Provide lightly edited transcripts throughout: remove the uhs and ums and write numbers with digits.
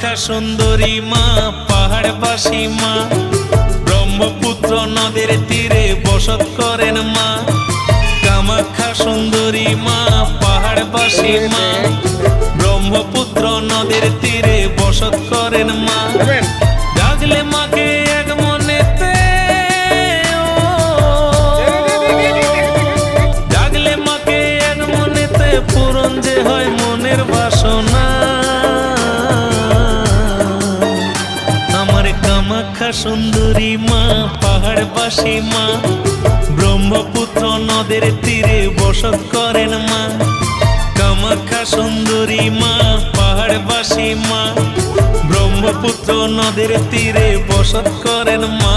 কামাখ্যা সুন্দরী মা পাহাড়বাসী মা ব্রহ্মপুত্র নদের তীরে বসত করেন মা। কামাখ্যা সুন্দরী মা পাহাড়বাসী মা ব্রহ্মপুত্র নদের তীরে বসত করেন মা। ডাকলে মাকে এক মনেতে, ডাকলে মাকে এক মনেতে পূরণ যে হয় মনের বাসনা। আমার কামাখ্যা সুন্দরী মা পাহাড়বাসী মা ব্রহ্মপুত্র নদের তীরে বসত করেন মা। কামাখ্যা সুন্দরী মা পাহাড়বাসী মা ব্রহ্মপুত্র নদের তীরে বসত করেন মা।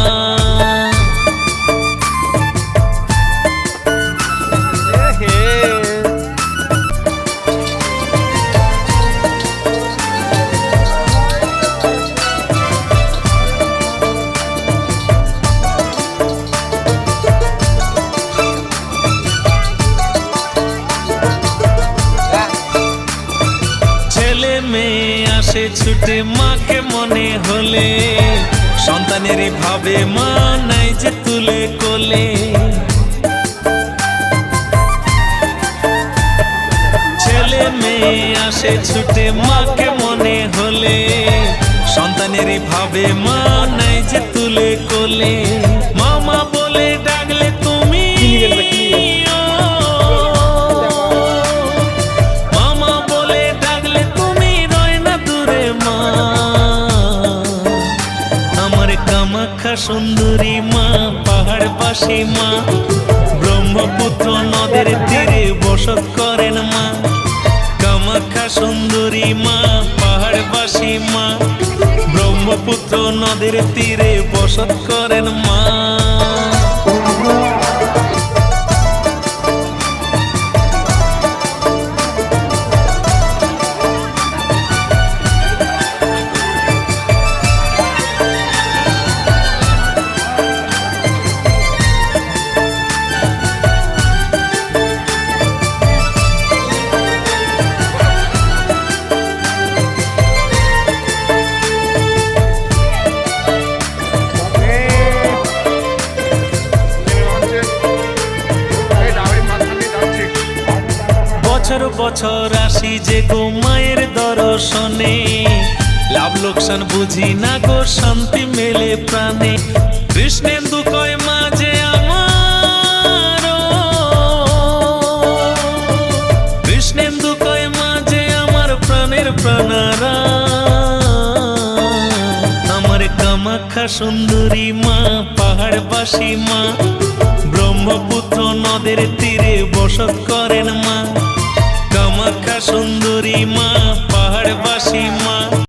মেয়ে আসে ছুটে মাকে মনে হলে, সন্তানের ভাবে মা নাই যে তুলে কোলে। ছেলে মেয়ে আসে ছুটে মাকে মনে হলে, সন্তানের ভাবে মা নাই যে তুলে কোলে। মামা বলে ডাকলে তুমি, কামাখ্যা সুন্দরী মা পাহাড়বাসী মা ব্রহ্মপুত্র নদের তীরে বসত করেন মা। কামাখ্যা সুন্দরী মা পাহাড়বাসী মা ব্রহ্মপুত্র নদের তীরে বসত করেন মা। বছর বছর আসি যে গো মায়ের দর্শনে, লাভ লোকসান বুঝি না গো শান্তি মেলে প্রাণে। কৃষ্ণেন্দু কয় মা যে আমার, কৃষ্ণেন্দু কয় মা যে আমার প্রাণের প্রাণারা। আমার কামাখ্যা সুন্দরী মা পাহাড়বাসী মা ব্রহ্মপুত্র নদের তীরে বসত করেন মা। কামাখ্যা সুন্দরী মা